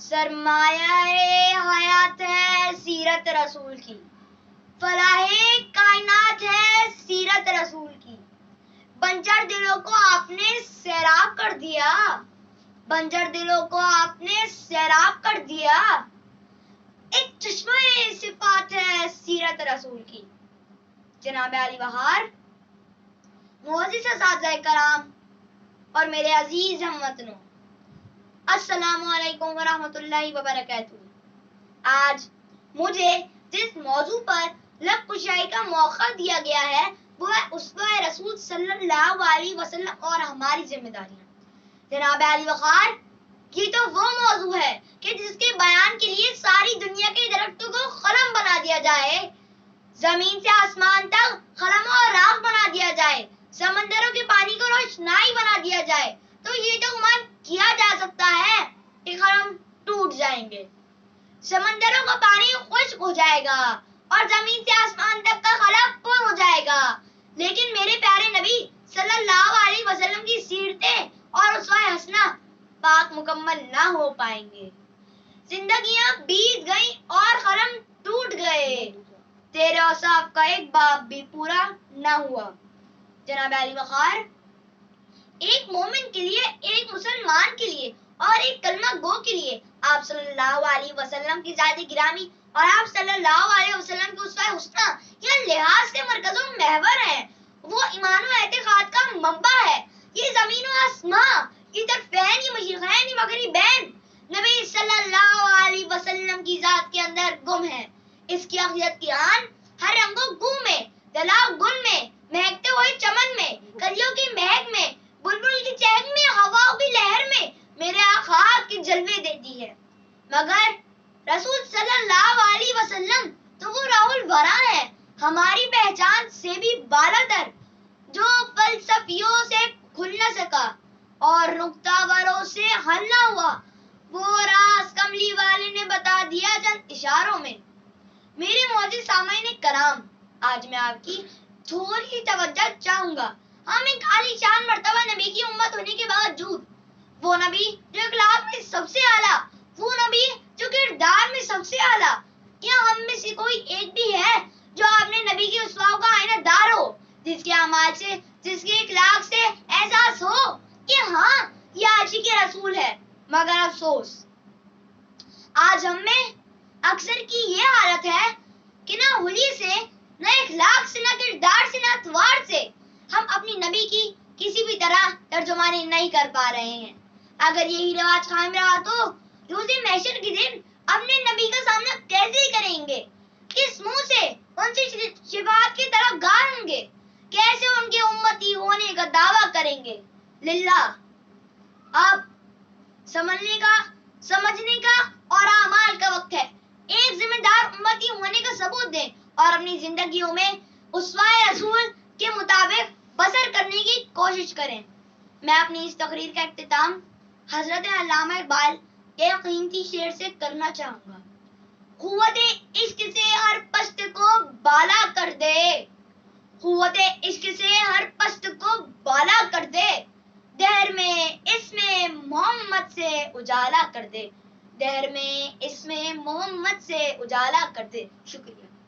سرمایہ حیات ہے سیرت رسول کی، فلاح کائنات ہے سیرت رسول کی۔ بنجر دلوں کو آپ نے سیراب کر دیا، بنجر دلوں کو آپ نے سیراب کر دیا۔ ایک چشمہ صفات ہے سیرت رسول کی۔ جناب علی بہار، معزز اساتذہ کرام اور میرے عزیز ہم وطنوں، السلام علیکم ورحمۃ اللہ وبرکاتہ۔ آج مجھے جس موضوع پر لب کشائی کا موقع دیا گیا ہے وہ ہے اسوہ رسول صلی اللہ علیہ وسلم اور ہماری ذمہ داریاں۔ جناب علی بخار، یہ تو وہ موضوع ہے کہ جس کے بیان کے لیے ساری دنیا کے درختوں کو قلم بنا دیا جائے، زمین سے آسمان تک قلم اور راکھ بنا دیا جائے، سمندروں کے پانی کو روشنائی بنا دیا جائے، تو یہ تو گمان کیا جا سکتا ہے کہ قلم ٹوٹ جائیں گے، سمندروں کا پانی خشک ہو جائے گا اور زمین سے آسمان تک کا خلا پر ہو جائے گا، لیکن میرے پیارے نبی صلی اللہ علیہ وسلم کی سیرتیں اور اسوہ حسنہ پاک مکمل نہ ہو پائیں گے۔ زندگیاں بیت گئیں اور قلم ٹوٹ گئے، تیرے اوصاف کا ایک باب بھی پورا نہ ہوا۔ جناب علی بخار، ایک مومن کے لیے، ایک مسلمان کے لیے اور ایک کلمہ گو کے لیے آپ صلی اللہ علیہ وسلم کی ذات گرامی اور آپ صلی اللہ علیہ وسلم کے اسوہ حسنہ یہ لحاظ سے مرکز و محور ہے، وہ ایمان و اعتقاد کا منبع ہے۔ یہ زمین و آسمان، یہ طرفین، یہ مشرقین، یہ مغربین نبی صلی اللہ علیہ وسلم کی ذات کے اندر گم ہے۔ اس کی عقیدت کی آن ہر رنگ و بو میں، دلاؤ گل میں، مہکتے ہوئے چمن میں، کلیوں کی مہک میں، بلبل کی چہک میں، ہوا کی لہر میں میرے آقا کے جلوے دیتی ہے۔ مگر رسول صلی اللہ علیہ وسلم تو وہ راہ الورا ہے، ہماری پہچان سے بھی بالا تر، جو فلسفیوں سے کھل نہ سکا اور نکتہ وروں سے حل نہ ہوا، وہ راز کملی والے نے بتا دیا چند اشاروں میں۔ میرے معزز سامعین کرام، آج میں آپ کی تھوڑی توجہ چاہوں گا۔ ہم ایک عالی شان مرتبہ نبی کی امت ہونے کے باوجود، وہ نبی جو اخلاق میں سب سے اعلیٰ، وہ نبی جو کردار میں سب سے اعلیٰ، کیا ہم میں سے کوئی ایک بھی ہے جو اپنے نبی کے اسوہ کا آئینہ دار ہو، جس کے اعمال سے، جس کے اخلاق سے احساس ہو کہ ہاں یہ عاشق رسول ہے؟ مگر افسوس، آج ہم میں اکثر کی یہ حالت ہے کہ نہ حلیے سے، نہ اخلاق سے، نہ کردار سے، نہ اطوار سے ہم اپنی نبی کی کسی بھی طرح ترجمانی نہیں کر پا رہے ہیں۔ اگر یہی رواج قائم رہا تو روز محشر کے دن اپنے نبی کا سامنا کیسے کریں گے؟ کس منہ سے ان سے شفاعت کی طرف گار ہوں گے؟ کیسے ان کے امتی ہونے کا دعویٰ کریں گے؟ للہ، اب سمجھنے کا، سمجھنے کا اور اعمال کا وقت ہے۔ ایک ذمہ دار امتی ہونے کا ثبوت دیں اور اپنی زندگیوں میں اسوہ رسول کے مطابق بسر کرنے کی کوشش کریں۔ میں اپنی اس تقریر کا اختتام حضرت علامہ اقبال کے قیمتی شعر سے کرنا چاہوں گا۔ قوت عشق سے ہر پست کو بالا کر دے، قوت عشق سے ہر پست کو بالا کر دے، دہر میں اسم محمد سے اجالا کر دے، دہر میں اسم محمد سے اجالا کر دے۔ شکریہ۔